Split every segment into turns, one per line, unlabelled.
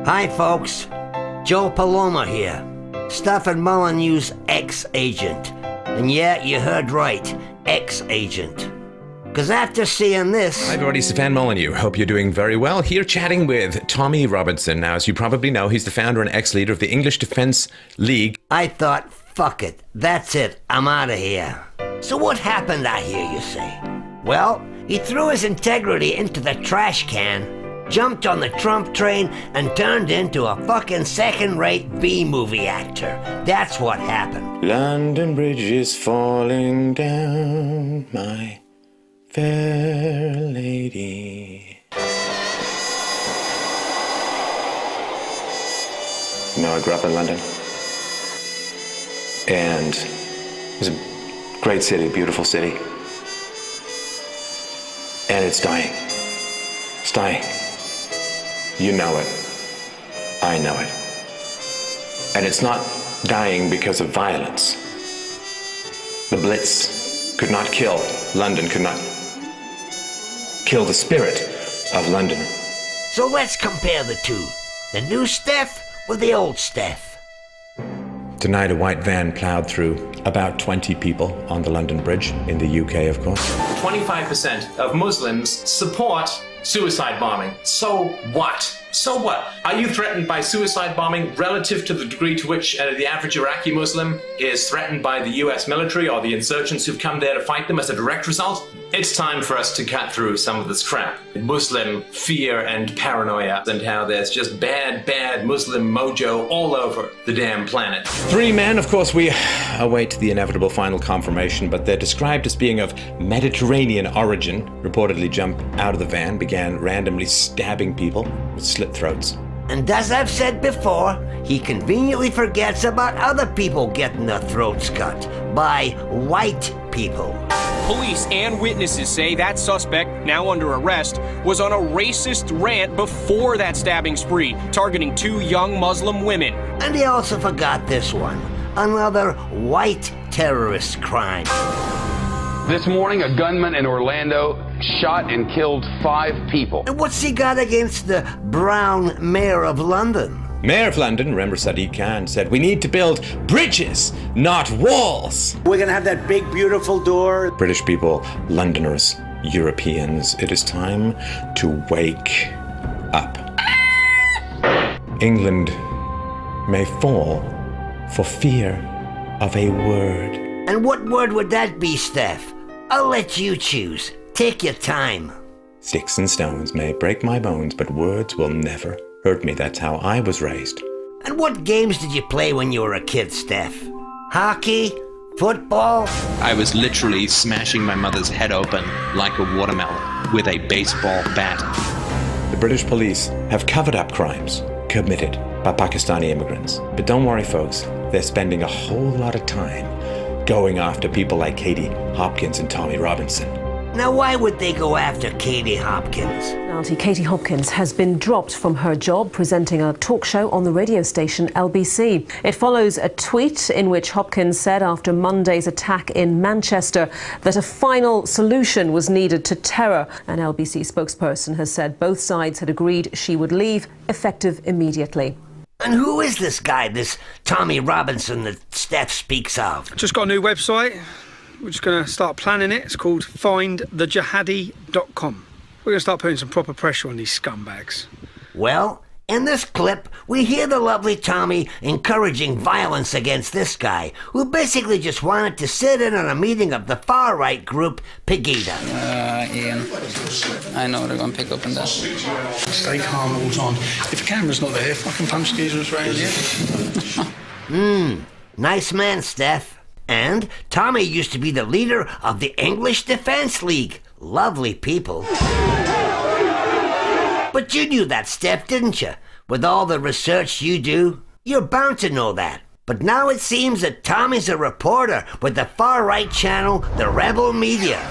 Hi folks, Joe Paloma here, Stefan Molyneux' ex-agent. And yeah, you heard right, ex-agent. Because after seeing this...
Hi everybody, Stefan Molyneux. Hope you're doing very well. Here chatting with Tommy Robinson. Now, as you probably know, he's the founder and ex-leader of the English Defence League.
I thought, fuck it, that's it, I'm out of here. So what happened out here, you say? Well, he threw his integrity into the trash can, jumped on the Trump train, and turned into a fucking second-rate B-movie actor. That's what happened.
London Bridge is falling down, my fair lady. You know, I grew up in London. And it was a great city, beautiful city. And it's dying. It's dying. You know it. I know it. And it's not dying because of violence. The Blitz could not kill. London could not kill the spirit of London.
So let's compare the two. The new Stef with the old Stef.
Tonight, a white van plowed through about 20 people on the London Bridge, in the UK, of course.
25% of Muslims support suicide bombing. So what? So what? Are you threatened by suicide bombing relative to the degree to which the average Iraqi Muslim is threatened by the US military or the insurgents who've come there to fight them as a direct result? It's time for us to cut through some of this crap. Muslim fear and paranoia, and how there's just bad Muslim mojo all over the damn planet.
3 men, of course, we await the inevitable final confirmation, but they're described as being of Mediterranean origin, reportedly jumped out of the van, began randomly stabbing people with slit throats.
And as I've said before, he conveniently forgets about other people getting their throats cut by white people.
Police and witnesses say that suspect, now under arrest, was on a racist rant before that stabbing spree, targeting 2 young Muslim women.
And he also forgot this one, another white terrorist crime.
This morning, a gunman in Orlando shot and killed 5 people.
And what's he got against the brown mayor of London?
Mayor of London, remember Sadiq Khan, said we need to build bridges, not walls.
We're gonna have that big, beautiful door.
British people, Londoners, Europeans, it is time to wake up. England may fall for fear of a word.
And what word would that be, Stef? I'll let you choose. Take your time.
Sticks and stones may break my bones, but words will never hurt me. That's how I was raised.
And what games did you play when you were a kid, Stef? Hockey? Football?
I was literally smashing my mother's head open like a watermelon with a baseball bat.
The British police have covered up crimes committed by Pakistani immigrants. But don't worry, folks. They're spending a whole lot of time going after people like Katie Hopkins and Tommy Robinson.
Now, why would they go after Katie Hopkins?
Katie Hopkins has been dropped from her job presenting a talk show on the radio station LBC. It follows a tweet in which Hopkins said after Monday's attack in Manchester that a final solution was needed to terror. An LBC spokesperson has said both sides had agreed she would leave, effective immediately.
And who is this guy, this Tommy Robinson that Stef speaks of?
Just got a new website. We're just going to start planning it. It's called findthejihadi.com. We're going to start putting some proper pressure on these scumbags.
Well, in this clip, we hear the lovely Tommy encouraging violence against this guy, who basically just wanted to sit in on a meeting of the far-right group, Bigot.
Ian, I know they're going to pick up on that.
Stay calm all the time. If the camera's not there, fucking punch geezers around here.
Nice man, Stef. And Tommy used to be the leader of the English Defence League. Lovely people. But you knew that, Stef, didn't you? With all the research you do, you're bound to know that. But now it seems that Tommy's a reporter with the far-right channel, the Rebel Media.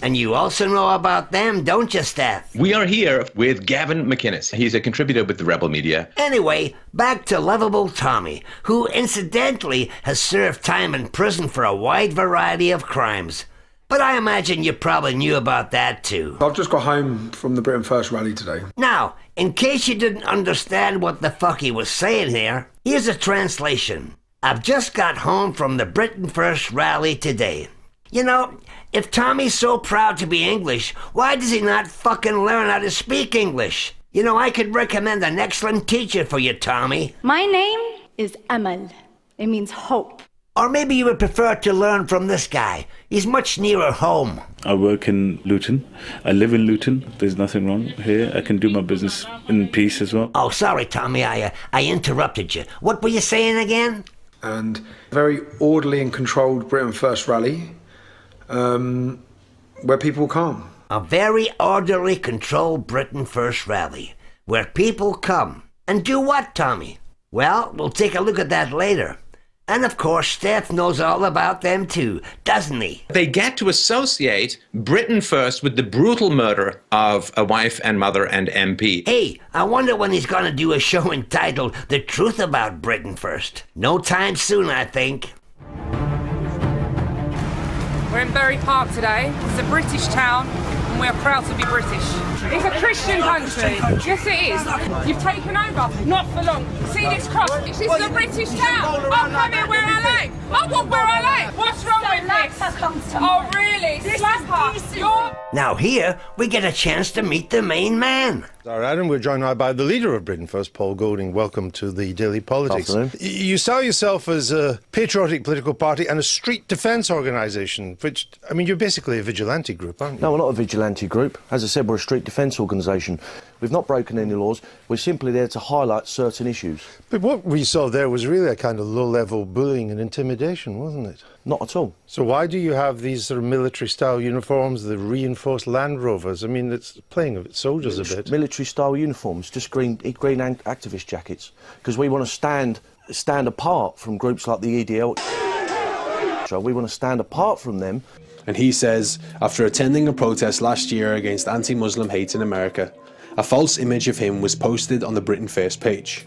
And you also know about them, don't you, Stef?
We are here with Gavin McInnes. He's a contributor with the Rebel Media.
Anyway, back to lovable Tommy, who incidentally has served time in prison for a wide variety of crimes. But I imagine you probably knew about that too.
I've just got home from the Britain First rally today.
Now, in case you didn't understand what the fuck he was saying here, here's a translation. I've just got home from the Britain First rally today. You know, if Tommy's so proud to be English, why does he not fucking learn how to speak English? You know, I could recommend an excellent teacher for you, Tommy.
My name is Amal. It means hope.
Or maybe you would prefer to learn from this guy. He's much nearer home.
I work in Luton. I live in Luton. There's nothing wrong here. I can do my business in peace as well.
Oh, sorry, Tommy. I interrupted you. What were you saying again?
And very orderly and controlled Britain First rally, where people come.
A very orderly, controlled Britain First rally, where people come. And do what, Tommy? Well, we'll take a look at that later. And of course, Stef knows all about them too, doesn't he?
They get to associate Britain First with the brutal murder of a wife and mother and MP.
Hey, I wonder when he's gonna do a show entitled The Truth About Britain First. No time soon, I think.
We're in Bury Park today. It's a British town, and we're proud to be British. It's a Christian country. Yes, it is. You've taken over. Not for long. See this cross? This is a British town. I'll come in where I like. I'll walk where I like. What's wrong with this? Oh, really? Slapper.
Now here, we get a chance to meet the main man.
Adam, we're joined now by the leader of Britain First, Paul Golding. Welcome to the Daily Politics. You style yourself as a patriotic political party and a street defence organisation, which, I mean, you're basically a vigilante group, aren't you?
No, we're not a vigilante group. As I said, we're a street defence organisation. We've not broken any laws. We're simply there to highlight certain issues.
But what we saw there was really a kind of low-level bullying and intimidation, wasn't it?
Not at all.
So why do you have these sort of military-style uniforms, the reinforced Land Rovers? I mean, it's playing of its soldiers a bit.
Military-style uniforms, just green activist jackets, because we want to stand apart from groups like the EDL. So we want to stand apart from them.
And he says, after attending a protest last year against anti-Muslim hate in America, a false image of him was posted on the Britain First page.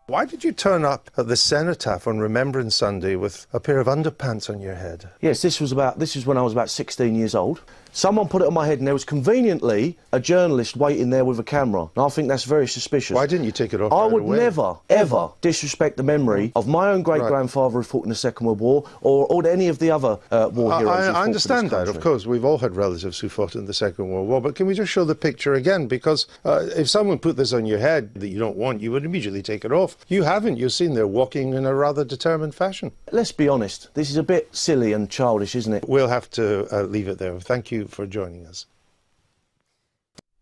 Why did you turn up at the cenotaph on Remembrance Sunday with a pair of underpants on your head?
Yes, this is when I was about 16 years old. Someone put it on my head and there was conveniently a journalist waiting there with a camera. And I think that's very suspicious.
Why didn't you take it off
I
right
would
away?
never, ever disrespect the memory of my own great-grandfather who fought in the Second World War or any of the other war heroes.
I understand that, of course. We've all had relatives who fought in the Second World War. But can we just show the picture again? Because if someone put this on your head that you don't want, you would immediately take it off. You haven't. You're seen there walking in a rather determined fashion.
Let's be honest. This is a bit silly and childish, isn't it?
We'll have to leave it there. Thank you for joining us.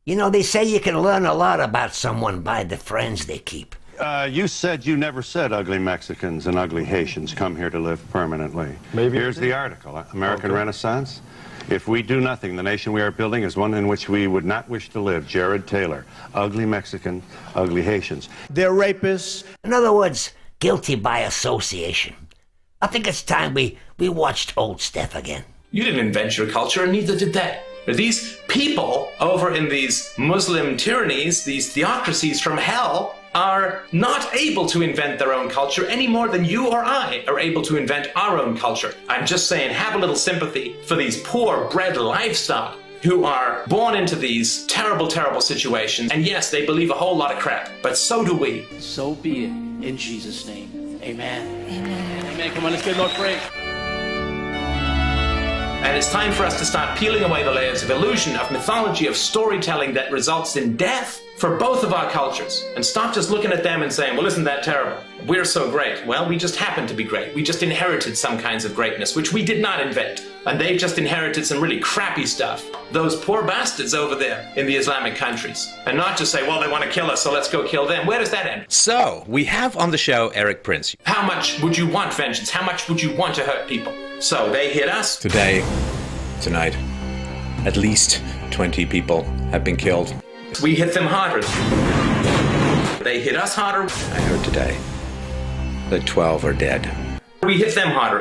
You know, they say you can learn a lot about someone by the friends they keep.
You said you never said ugly Mexicans and ugly Haitians come here to live permanently.
Maybe
here's the article, American Renaissance. If we do nothing, the nation we are building is one in which we would not wish to live. Jared Taylor, ugly Mexican, ugly Haitians.
They're rapists. In other words, guilty by association. I think it's time we watched old Stef again.
You didn't invent your culture, and neither did they. These people over in these Muslim tyrannies, these theocracies from hell, are not able to invent their own culture any more than you or I are able to invent our own culture. I'm just saying, have a little sympathy for these poor bred livestock who are born into these terrible, terrible situations. And yes, they believe a whole lot of crap, but so do we.
So be it, in Jesus' name. Amen.
Amen. Amen. Come on, let's get Lord free.
And it's time for us to start peeling away the layers of illusion, of mythology, of storytelling that results in death for both of our cultures. And stop just looking at them and saying, well, isn't that terrible? We're so great. Well, we just happen to be great. We just inherited some kinds of greatness, which we did not invent. And they've just inherited some really crappy stuff. Those poor bastards over there in the Islamic countries. And not just say, well, they want to kill us, so let's go kill them. Where does that end?
So, we have on the show Eric Prince.
How much would you want vengeance? How much would you want to hurt people? So they hit us.
Today, tonight, at least 20 people have been killed.
We hit them harder. They hit us harder.
I heard today that 12 are dead.
We hit them harder.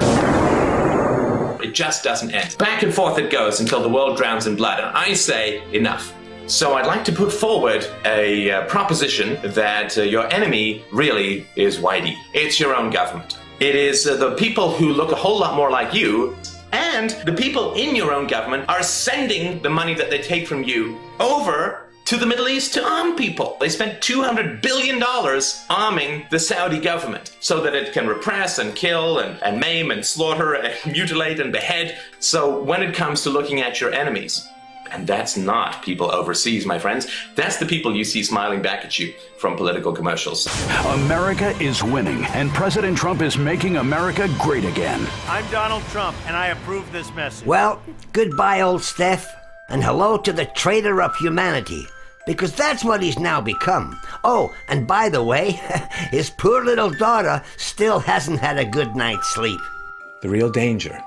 It just doesn't end. Back and forth it goes until the world drowns in blood. And I say, enough. So I'd like to put forward a proposition that your enemy really is Whitey. It's your own government. It is the people who look a whole lot more like you And the people in your own government are sending the money that they take from you over to the Middle East to arm people. They spent $200 billion arming the Saudi government so that it can repress and kill and maim and slaughter and mutilate and behead. So when it comes to looking at your enemies, and that's not people overseas, my friends, that's the people you see smiling back at you from political commercials.
America is winning, and President Trump is making America great again.
I'm Donald Trump, and I approve this message.
Well, goodbye, old Stef, and hello to the traitor of humanity, because that's what he's now become. Oh, and by the way, his poor little daughter still hasn't had a good night's sleep.
The real danger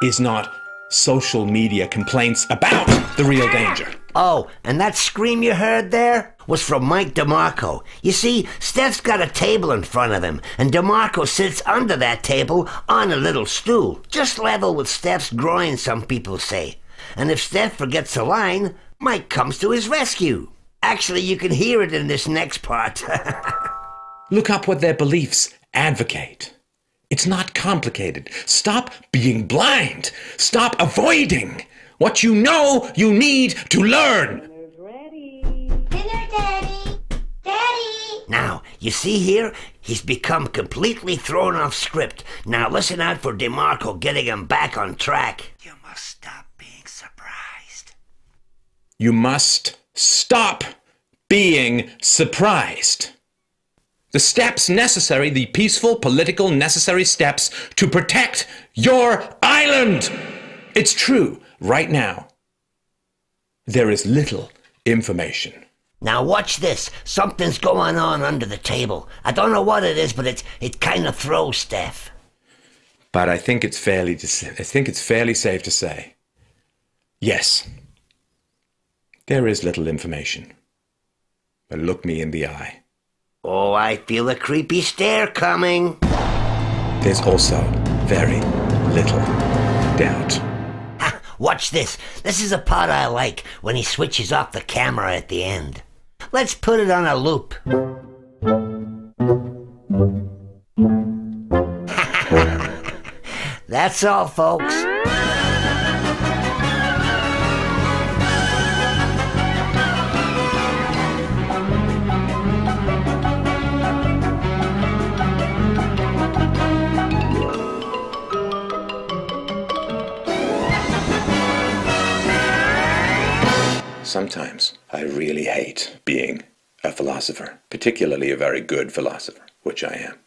is not social media complaints about the real danger.
Oh, and that scream you heard there was from Mike DeMarco. You see, Stef's got a table in front of him, and DeMarco sits under that table on a little stool, just level with Stef's groin, some people say. And if Stef forgets a line, Mike comes to his rescue. Actually, you can hear it in this next part.
Look up what their beliefs advocate. It's not complicated. Stop being blind. Stop avoiding what you know you need to learn.
Dinner, Daddy! Daddy! Now, you see here, he's become completely thrown off script. Now listen out for DeMarco getting him back on track. You must stop being surprised.
You must stop being surprised. The steps necessary, the peaceful, political, necessary steps to protect your island. It's true, right now, there is little information.
Now watch this. Something's going on under the table. I don't know what it is, but it kind of throws Stef.
But I think it's fairly safe to say, yes, there is little information. But look me in the eye.
Oh, I feel a creepy stare coming.
There's also very little doubt.
Ha, watch this. This is a part I like, when he switches off the camera at the end. Let's put it on a loop. That's all, folks.
Sometimes I really hate being a philosopher, particularly a very good philosopher, which I am.